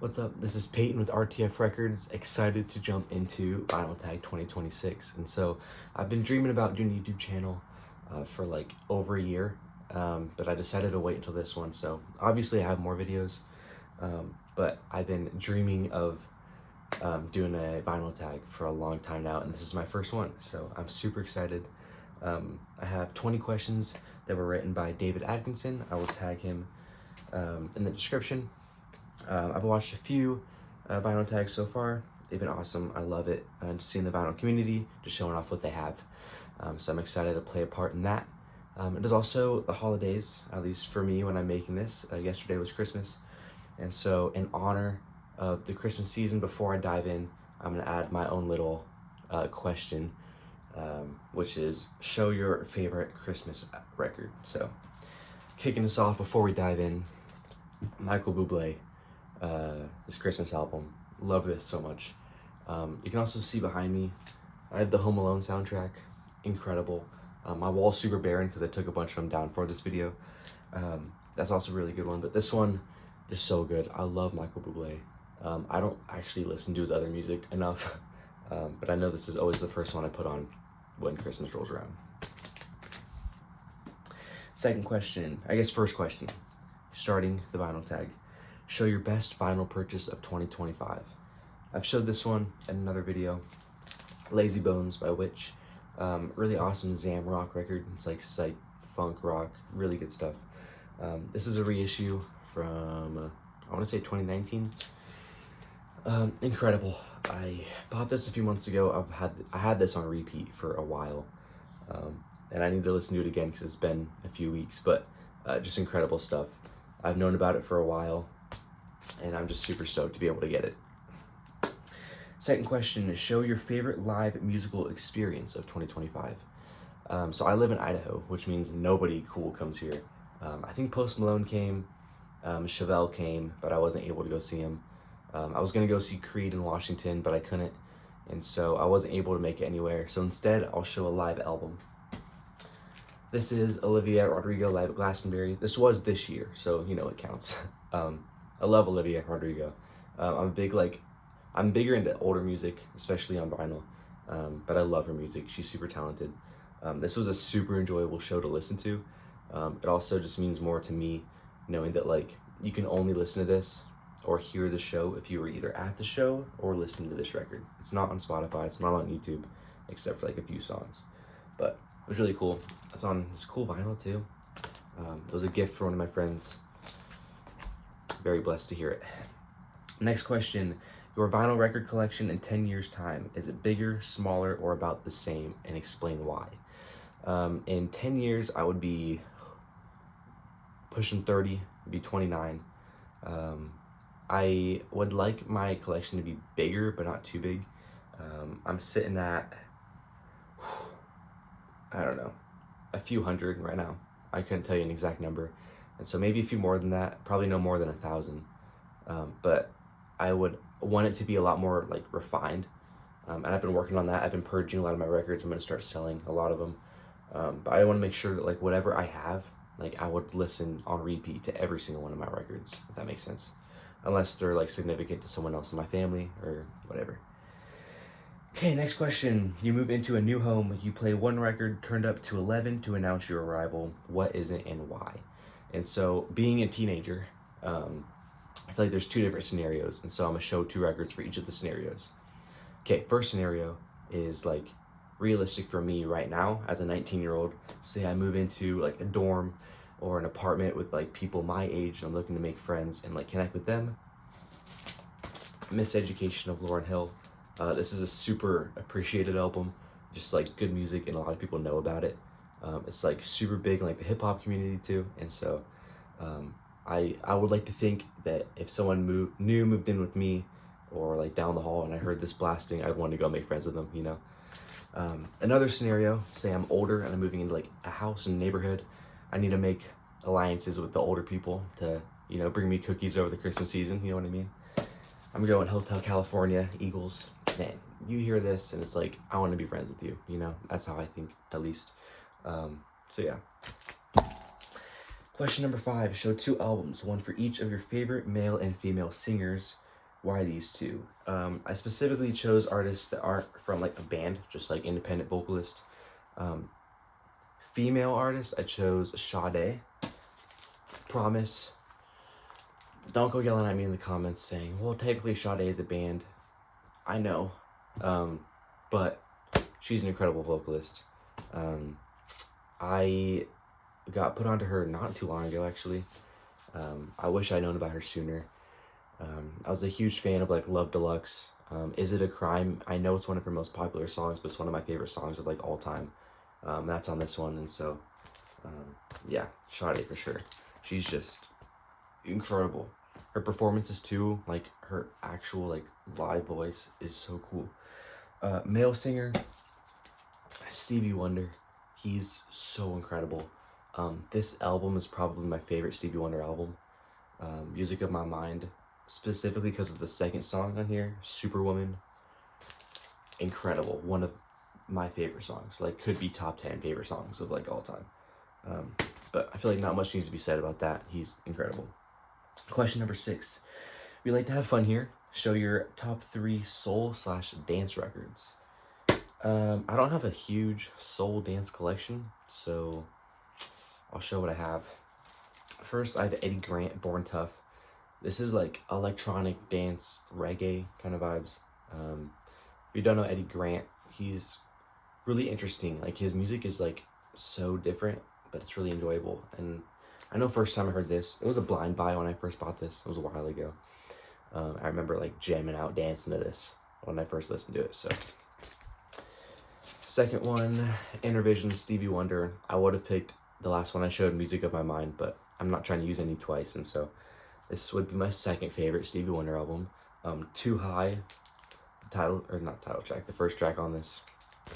What's up? This is Peyton with RTF Records, excited to jump into Vinyl Tag 2026. And so I've been dreaming about doing a YouTube channel for like over a year, but I decided to wait until this one. So obviously I have more videos, but I've been dreaming of doing a vinyl tag for a long time now, and this is my first one. So I'm super excited. I have 20 questions that were written by David Atkinson. I will tag him in the description. I've watched a few vinyl tags so far. They've been awesome. I love it. And just seeing the vinyl community, just showing off what they have. So I'm excited to play a part in that. It is also the holidays, at least for me when I'm making this. Yesterday was Christmas. And so in honor of the Christmas season, before I dive in, I'm gonna add my own little question, which is show your favorite Christmas record. So kicking us off before we dive in, Michael Bublé. This Christmas album. Love this so much. You can also see behind me, I have the Home Alone soundtrack. Incredible. My wall's super barren because I took a bunch of them down for this video. That's also a really good one, but this one is so good. I love Michael Bublé. I don't actually listen to his other music enough, but I know this is always the first one I put on when Christmas rolls around. Second question, I guess first question, starting the vinyl tag. Show your best vinyl purchase of 2025. I've showed this one in another video. Lazy Bones by Witch. Really awesome Zam rock record. It's like psych funk rock, really good stuff. This is a reissue from, I want to say 2019. Incredible. I bought this a few months ago. I had this on repeat for a while. And I need to listen to it again because it's been a few weeks, but just incredible stuff. I've known about it for a while, and I'm just super stoked to be able to get it. Second question is show your favorite live musical experience of 2025. So I live in Idaho, which means nobody cool comes here. I think Post Malone came, Chevelle came, but I wasn't able to go see him. I was gonna go see Creed in Washington, but I couldn't, and so I wasn't able to make it anywhere. So instead, I'll show a live album. This is Olivia Rodrigo live at Glastonbury. This was this year, so you know it counts. I love Olivia Rodrigo. I'm bigger into older music, especially on vinyl, but I love her music. She's super talented. This was a super enjoyable show to listen to. It also just means more to me knowing that like you can only listen to this or hear the show if you were either at the show or listening to this record. It's not on Spotify, it's not on YouTube, except for like a few songs. But it was really cool. It's on this cool vinyl too. It was a gift for one of my friends. Very blessed to hear it. Next question, your vinyl record collection in 10 years time, is it bigger, smaller, or about the same, and explain why? In 10 years, I would be pushing 30, be 29. I would like my collection to be bigger, but not too big. I'm sitting at, I don't know, a few hundred right now. I couldn't tell you an exact number. And so maybe a few more than that, probably no more than 1,000. But I would want it to be a lot more like refined. And I've been working on that. I've been purging a lot of my records. I'm gonna start selling a lot of them. But I wanna make sure that like whatever I have, like I would listen on repeat to every single one of my records, if that makes sense. Unless they're like significant to someone else in my family or whatever. Okay, next question. You move into a new home, you play one record turned up to 11 to announce your arrival. What is it and why? And so being a teenager, I feel like there's two different scenarios. And so I'm gonna show 2 records for each of the scenarios. Okay, first scenario is like realistic for me right now as a 19-year-old. Say I move into like a dorm or an apartment with like people my age and I'm looking to make friends and like connect with them. Miseducation of Lauryn Hill. This is a super appreciated album, just like good music and a lot of people know about it. It's like super big in like the hip hop community too. And so I would like to think that if someone moved in with me or like down the hall and I heard this blasting, I'd want to go make friends with them, you know? Another scenario, say I'm older and I'm moving into like a house in a neighborhood. I need to make alliances with the older people to, you know, bring me cookies over the Christmas season, you know what I mean? I'm going Hotel California, Eagles. Man, you hear this and it's like, I want to be friends with you, you know? That's how I think, at least. So yeah. Question number 5, show 2 albums, one for each of your favorite male and female singers. why these two. I specifically chose artists that aren't from like a band, just like independent vocalist. Female artist, I chose Sade. Promise. Don't go yelling at me in the comments saying, well, technically Sade is a band. I know. But she's an incredible vocalist. I got put onto her not too long ago, actually. I wish I'd known about her sooner. I was a huge fan of like Love Deluxe. Is It a Crime? I know it's one of her most popular songs, but it's one of my favorite songs of like all time. That's on this one, and so yeah, Sade for sure. She's just incredible. Her performances too, like her actual like live voice is so cool. Male singer, Stevie Wonder. He's so incredible. This album is probably my favorite Stevie Wonder album. Music of My Mind, specifically because of the second song on here, Superwoman. Incredible. One of my favorite songs. Like, could be top 10 favorite songs of like all time. But I feel like not much needs to be said about that. He's incredible. Question number 6. We like to have fun here. Show your top 3 soul/dance records. I don't have a huge soul dance collection, so I'll show what I have. First, I have Eddie Grant, Born Tough. This is like electronic dance, reggae kind of vibes. If you don't know Eddie Grant, he's really interesting. Like, his music is like so different, but it's really enjoyable. And I know first time I heard this, it was a blind buy when I first bought this. It was a while ago. I remember like jamming out, dancing to this when I first listened to it. So, second one, Intervision, Stevie Wonder. I would have picked the last one I showed, Music of My Mind, but I'm not trying to use any twice, and so this would be my second favorite Stevie Wonder album. Too High, the first track on this,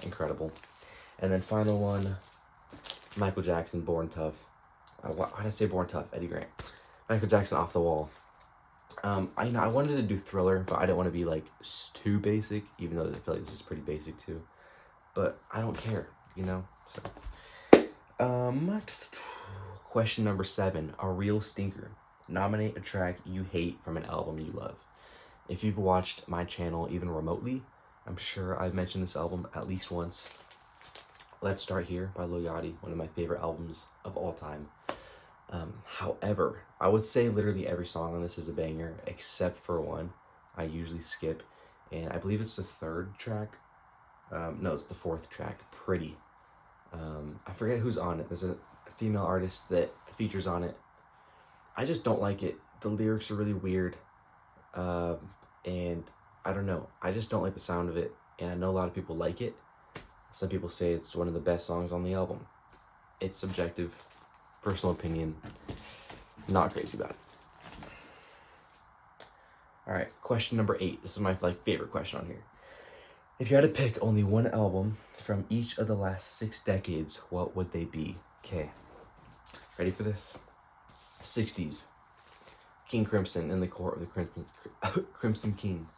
incredible. And then final one, Michael Jackson, Born Tough. Why did I say Born Tough? Eddie Grant. Michael Jackson, Off the Wall. I wanted to do Thriller, but I didn't want to be like too basic, even though I feel like this is pretty basic too. But I don't care, you know. So, question number 7, a real stinker. Nominate a track you hate from an album you love. If you've watched my channel even remotely, I'm sure I've mentioned this album at least once. Let's Start Here by Lil Yachty, one of my favorite albums of all time. However, I would say literally every song on this is a banger, except for one I usually skip, and I believe it's the 3rd track. No, it's the 4th track, Pretty. I forget who's on it. There's a female artist that features on it. I just don't like it. The lyrics are really weird, and I don't know. I just don't like the sound of it, and I know a lot of people like it. Some people say it's one of the best songs on the album. It's subjective, personal opinion. Not crazy about it. All right, question number 8. This is my favorite question on here. If you had to pick only one album from each of the last 6 decades, what would they be? Okay, ready for this? 60s, King Crimson, In the Court of the Crimson King.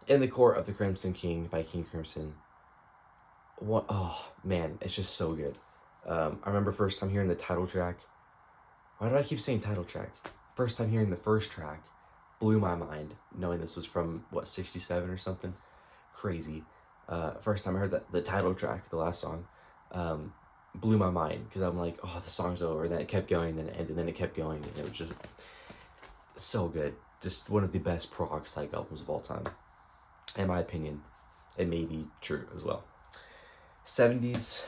In the Court of the Crimson King by King Crimson. What? Oh man, it's just so good. I remember first time hearing the title track. Why do I keep saying title track? First time hearing the first track blew my mind, knowing this was from, what, 67 or something? Crazy. First time I heard the title track, the last song, blew my mind, because I'm like, oh, the song's over, and then it kept going, then it ended, then it kept going, and it was just so good. Just one of the best prog psych albums of all time, in my opinion. It may be true as well. 70s,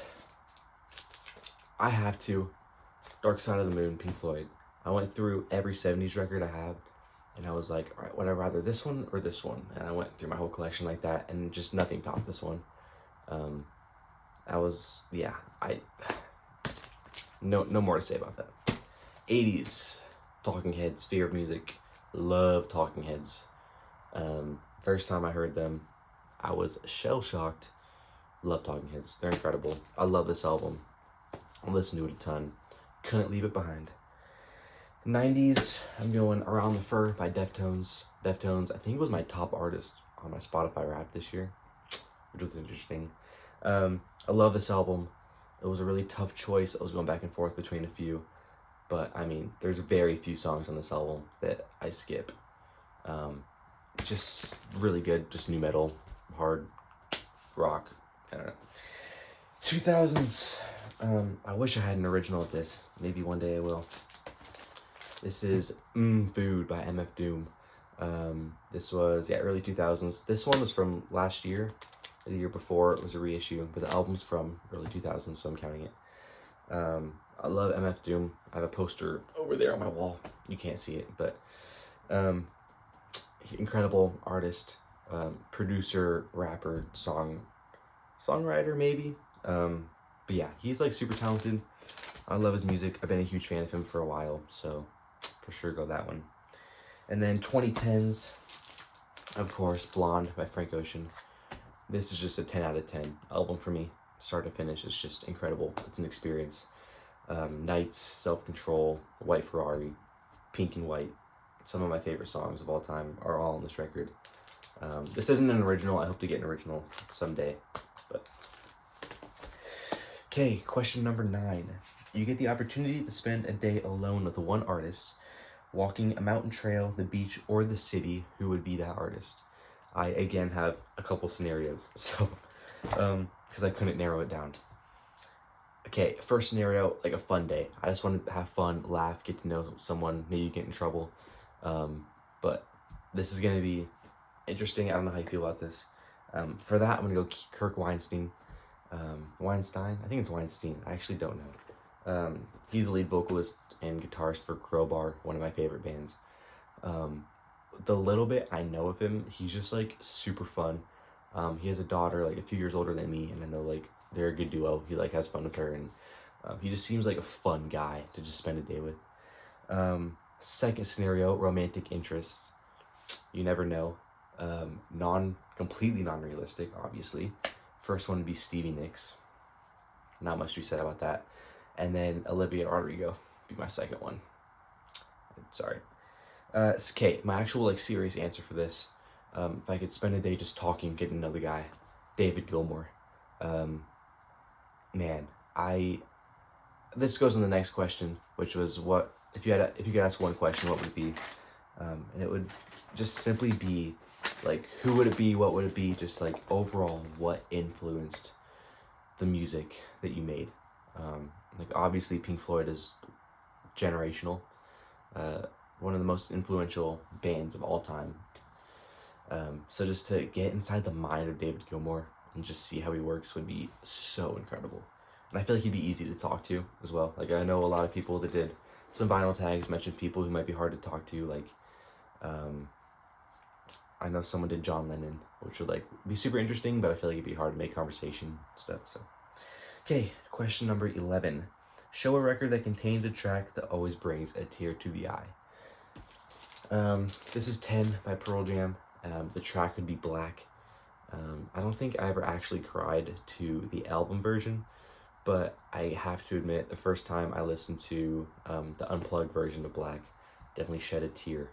I have to. Dark Side of the Moon, Pink Floyd. I went through every 70s record I had, and I was like, all right, would I rather this one or this one? And I went through my whole collection like that, and just nothing topped this one. No more to say about that. 80s, Talking Heads, Fear of Music. Love Talking Heads. First time I heard them, I was shell-shocked. Love Talking Heads. They're incredible. I love this album. I listen to it a ton. Couldn't leave it behind. 90s, I'm going Around the Fur by Deftones. Deftones, I think, was my top artist on my Spotify Wrapped this year, which was interesting. I love this album. It was a really tough choice. I was going back and forth between a few, but I mean, there's very few songs on this album that I skip. Just really good, just new metal, hard rock. I don't know. 2000s. I wish I had an original of this. Maybe one day I will. This is Food by MF Doom. This was, early 2000s. This one was from last year. The year before it was a reissue, but the album's from early 2000s, so I'm counting it. I love MF Doom. I have a poster over there on my wall. You can't see it, but incredible artist, producer, rapper, songwriter maybe. But yeah, he's like super talented. I love his music. I've been a huge fan of him for a while, so for sure go that one. And then 2010s, of course, Blonde by Frank Ocean. This is just a 10 out of 10 album for me, start to finish. It's just incredible. It's an experience. Nights, Self-Control, White Ferrari, Pink and White. Some of my favorite songs of all time are all on this record. This isn't an original. I hope to get an original someday. But okay, question number 9. You get the opportunity to spend a day alone with one artist, walking a mountain trail, the beach, or the city. Who would be that artist? I, again, have a couple scenarios, so, because I couldn't narrow it down. Okay, first scenario, like a fun day. I just want to have fun, laugh, get to know someone, maybe get in trouble. But this is going to be interesting. I don't know how you feel about this. For that, I'm going to go Kirk Weinstein. Weinstein? I think it's Weinstein. I actually don't know. He's the lead vocalist and guitarist for Crowbar, one of my favorite bands. The little bit I know of him, he's just like super fun. He has a daughter like a few years older than me, and I know like they're a good duo. He like has fun with her, and he just seems like a fun guy to just spend a day with. Second scenario, romantic interests. You never know. Completely non-realistic, obviously. First one would be Stevie Nicks. Not much to be said about that. And then Olivia Rodrigo be my second one. Sorry. It's okay. My actual like serious answer for this, if I could spend a day just talking, getting to know the guy, David Gilmour. Man, this goes on the next question, which was what if you could ask one question, what would it be? And it would just simply be like, who would it be? What would it be? Just like overall, what influenced the music that you made? Like obviously Pink Floyd is generational. One of the most influential bands of all time. So just to get inside the mind of David Gilmour and just see how he works would be so incredible. And I feel like he'd be easy to talk to as well. Like I know a lot of people that did some vinyl tags, mentioned people who might be hard to talk to. Like, I know someone did John Lennon, which would like be super interesting, but I feel like it'd be hard to make conversation stuff. So, okay, question number 11. Show a record that contains a track that always brings a tear to the eye. This is 10 by Pearl Jam. The track would be Black. I don't think I ever actually cried to the album version, but I have to admit, the first time I listened to the unplugged version of Black, definitely shed a tear.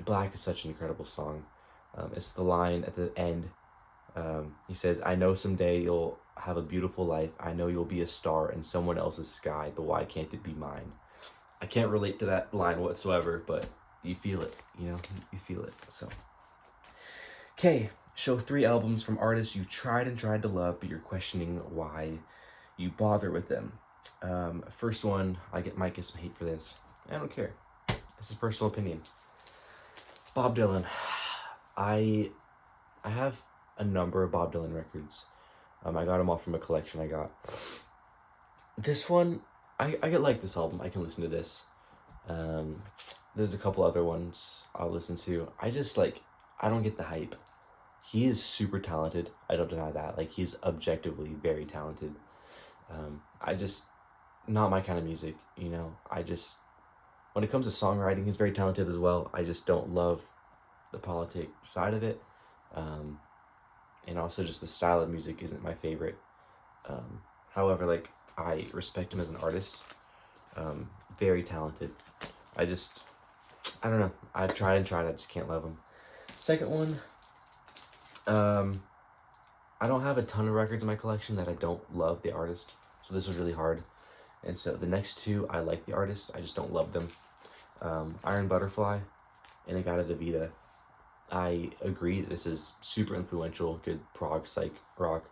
Black is such an incredible song. It's the line at the end. He says, "I know someday you'll have a beautiful life. I know you'll be a star in someone else's sky, but why can't it be mine?" I can't relate to that line whatsoever, but you feel it, you feel it, so. Okay, show 3 albums from artists you've tried to love, but you're questioning why you bother with them. First one, might get some hate for this. I don't care. This is personal opinion. Bob Dylan. I have a number of Bob Dylan records. I got them all from a collection I got. This one, I like this album. I can listen to this. There's a couple other ones I'll listen to. I don't get the hype. He is super talented. I don't deny that. Like, he's objectively very talented. Not my kind of music, when it comes to songwriting, he's very talented as well. I just don't love the politic side of it. And also just the style of music isn't my favorite. However, I respect him as an artist. Very talented. I don't know. I've tried and tried. I just can't love him. Second one, I don't have a ton of records in my collection that I don't love the artist. So this was really hard. And so the next 2, I like the artists. I just don't love them. Iron Butterfly, Inagata Devita. I agree this is super influential, good prog psych rock.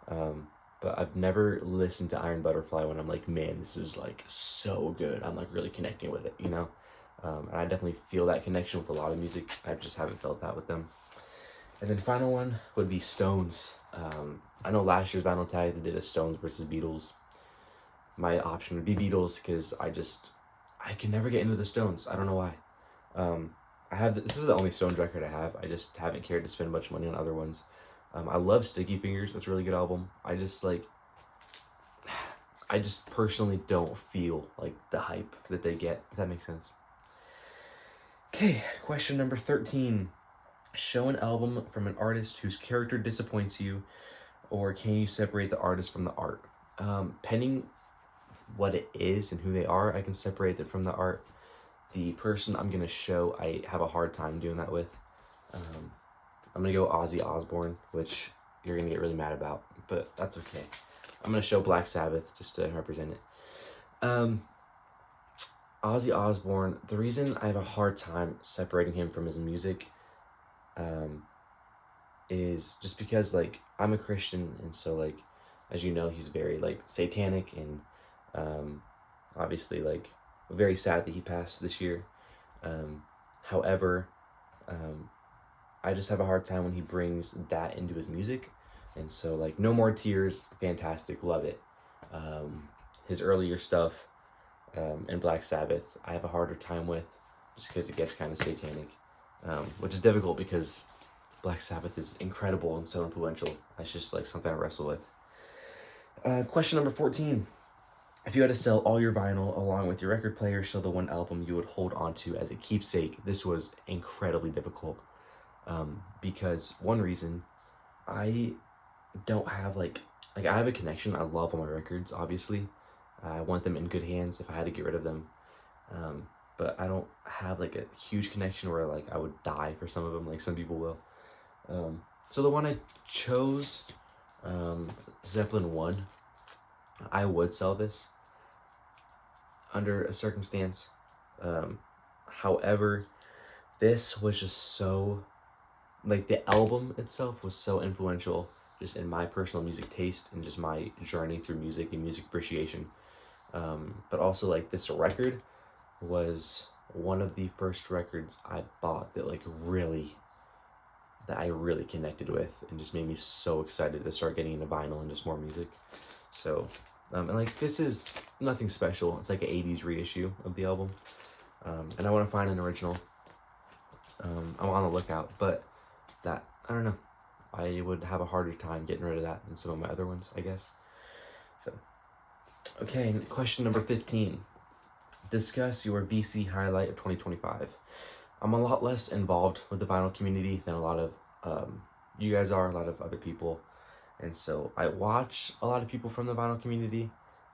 But I've never listened to Iron Butterfly when I'm like, man, this is like so good. I'm like really connecting with it, you know? And I definitely feel that connection with a lot of music. I just haven't felt that with them. And then final one would be Stones. I know last year's Vinyl Tag they did a Stones versus Beatles. My option would be Beatles because I can never get into the Stones. I don't know why. This is the only Stones record I have. I just haven't cared to spend much money on other ones. I love Sticky Fingers. That's a really good album. I just personally don't feel like the hype that they get, if that makes sense. Okay, question number 13. Show an album from an artist whose character disappoints you, or can you separate the artist from the art? Pending what it is and who they are, I can separate it from the art. The person I'm going to show, I have a hard time doing that with. I'm going to go Ozzy Osbourne, which you're going to get really mad about, but that's okay. I'm going to show Black Sabbath just to represent it. Ozzy Osbourne, the reason I have a hard time separating him from his music is just because, like, I'm a Christian, and so, like, as you know, he's very, like, satanic, and obviously, like, very sad that he passed this year. However, I just have a hard time when he brings that into his music, and so, like, No More Tears, fantastic, love it. His earlier stuff, and Black Sabbath, I have a harder time with, just because it gets kind of satanic, which is difficult because Black Sabbath is incredible and so influential. That's just like something I wrestle with. Question number 14. If you had to sell all your vinyl along with your record player, show the one album you would hold on to as a keepsake. This was incredibly difficult, because one reason, I don't have I have a connection. I love all my records, obviously. I want them in good hands if I had to get rid of them. But I don't have like a huge connection where like I would die for some of them, like some people will. So the one I chose, Zeppelin 1, I would sell this under a circumstance. However, this was just so, like, the album itself was so influential just in my personal music taste and just my journey through music and music appreciation. But also, like, this record was one of the first records I bought that I really connected with and just made me so excited to start getting into vinyl and just more music. So, and like, this is nothing special. It's like an 80s reissue of the album. And I want to find an original. I'm on the lookout, but I don't know. I would have a harder time getting rid of that than some of my other ones, I guess. So, okay, question number 15. Discuss your VC highlight of 2025. I'm a lot less involved with the vinyl community than a lot of you guys are, a lot of other people. And so I watch a lot of people from the vinyl community.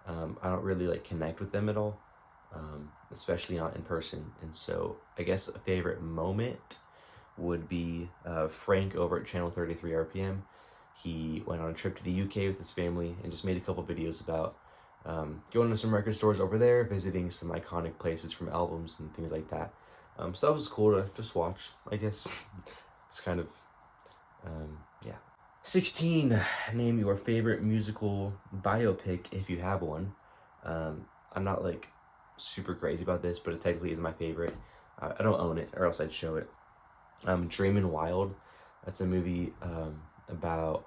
I don't really like connect with them at all, especially not in person. And so I guess a favorite moment would be Frank over at Channel 33 RPM. He went on a trip to the UK with his family and just made a couple videos about going to some record stores over there, visiting some iconic places from albums and things like that. So that was cool to just watch, I guess. It's kind of, yeah. 16, name your favorite musical biopic if you have one. I'm not like super crazy about this, but it technically is my favorite. I don't own it, or else I'd show it. Dreamin' Wild. That's a movie about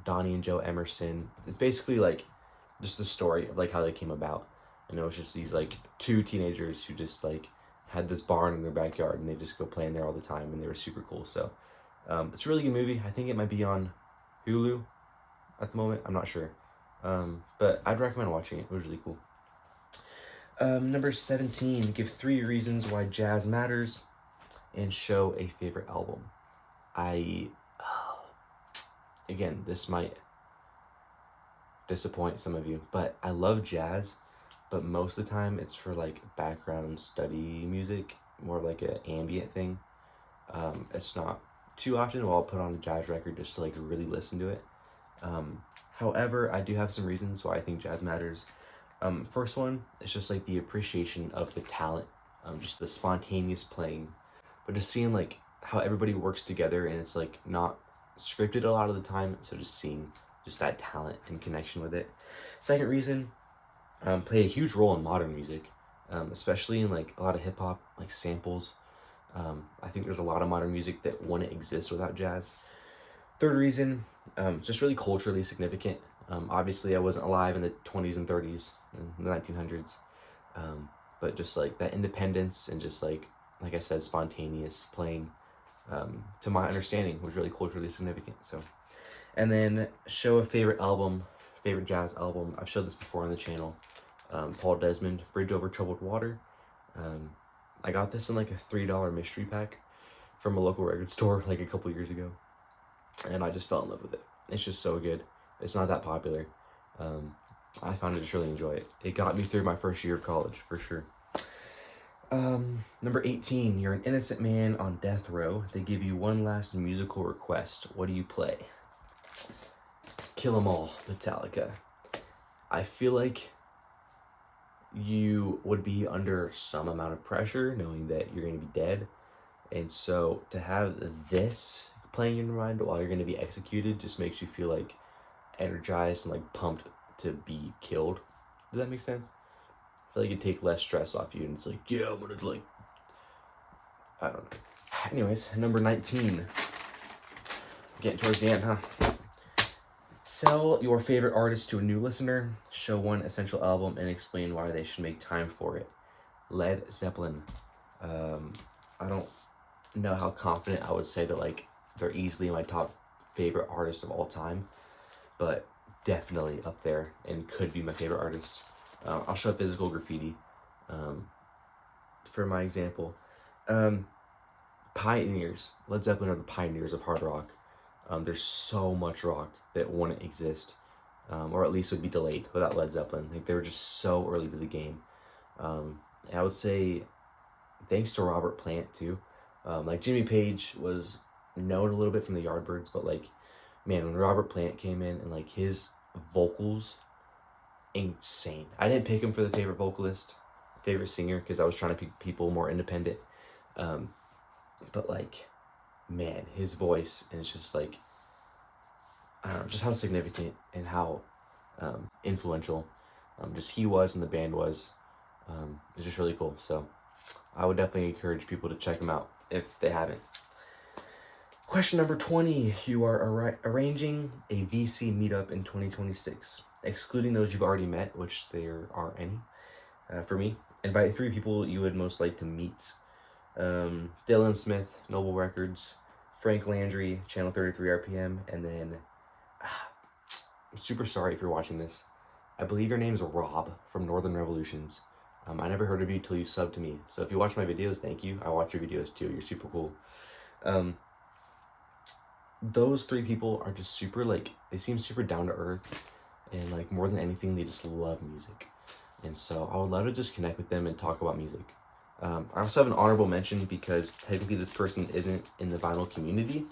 Donnie and Joe Emerson. It's basically like just the story of like how they came about. You know, it's just these like two teenagers who just like had this barn in their backyard and they just go play in there all the time, and they were super cool. So it's a really good movie. I think it might be on Hulu at the moment. I'm not sure. But I'd recommend watching it. It was really cool. Number 17, give 3 reasons why jazz matters and show a favorite album. Again, this might disappoint some of you, but I love jazz, but most of the time it's for like background study music, more like an ambient thing. It's not too often where I'll put on a jazz record just to like really listen to it. However, I do have some reasons why I think jazz matters. First one is just like the appreciation of the talent, just the spontaneous playing, but just seeing like how everybody works together, and it's like not scripted a lot of the time, so just seeing just that talent and connection with it. Second reason, played a huge role in modern music, especially in like a lot of hip hop, like samples. I think there's a lot of modern music that wouldn't exist without jazz. Third reason, just really culturally significant. Obviously, I wasn't alive in the 20s and 30s and the 1900s, but just like that independence and just like I said, spontaneous playing, to my understanding, was really culturally significant. So, and then show a favorite album, favorite jazz album. I've showed this before on the channel. Paul Desmond, Bridge Over Troubled Water. I got this in like a $3 mystery pack from a local record store like a couple years ago, and I just fell in love with it. It's just so good. It's not that popular. I found it just really enjoy it. It got me through my first year of college for sure. Number 18, you're an innocent man on death row. They give you one last musical request. What do you play? Kill 'Em All, Metallica. I feel like you would be under some amount of pressure knowing that you're going to be dead. And so to have this playing in your mind while you're going to be executed just makes you feel like energized and like pumped to be killed. Does that make sense? I feel like it'd take less stress off you, and it's like, yeah, I'm gonna like, I don't know. Anyways, number 19. Getting towards the end, huh? Sell your favorite artist to a new listener. Show one essential album and explain why they should make time for it. Led Zeppelin. I don't know how confident I would say that like they're easily my top favorite artist of all time, but definitely up there and could be my favorite artist. I'll show Physical Graffiti for my example. Pioneers. Led Zeppelin are the pioneers of hard rock. There's so much rock that wouldn't exist, or at least would be delayed without Led Zeppelin. Like, they were just so early to the game. And I would say thanks to Robert Plant too. Like, Jimmy Page was known a little bit from the Yardbirds, but like, man, when Robert Plant came in and like his vocals, insane. I didn't pick him for the favorite vocalist, favorite singer, because I was trying to pick people more independent. But like, man, his voice, and it's just like, I don't know, just how significant and how influential just he was and the band was. It's just really cool. So I would definitely encourage people to check him out if they haven't. Question number 20. You are arranging a VC meetup in 2026, excluding those you've already met, which there aren't any. For me, invite 3 people you would most like to meet. Dylan Smith, Noble Records, Frank Landry, Channel 33 RPM, and then I'm super sorry if you're watching this. I believe your name's Rob from Northern Revolutions. I never heard of you till you subbed to me. So if you watch my videos, thank you. I watch your videos too. You're super cool. Those 3 people are just super, like, they seem super down to earth, and like more than anything, they just love music. And so I would love to just connect with them and talk about music. I also have an honorable mention because technically this person isn't in the vinyl community,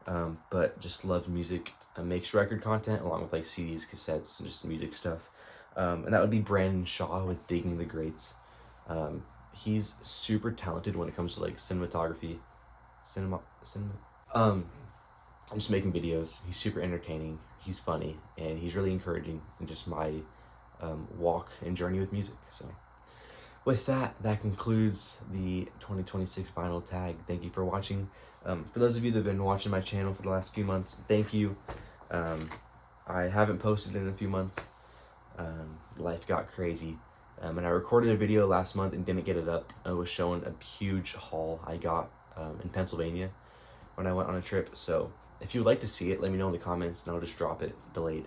but just loves music and makes record content along with like CDs, cassettes, and just music stuff. And that would be Brandon Shaw with Digging the Greats. He's super talented when it comes to like cinematography, I'm just making videos. He's super entertaining, he's funny, and he's really encouraging in just my walk and journey with music. So with that concludes the 2026 vinyl tag. Thank you for watching. For those of you that have been watching my channel for the last few months, thank you. I haven't posted in a few months. Life got crazy. And I recorded a video last month and didn't get it up. I was showing a huge haul I got in Pennsylvania when I went on a trip. So if you would like to see it, let me know in the comments and I'll just drop it delayed.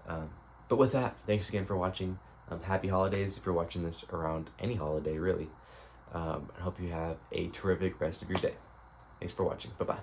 But with that, thanks again for watching. Happy holidays if you're watching this around any holiday, really. I hope you have a terrific rest of your day. Thanks for watching. Bye-bye.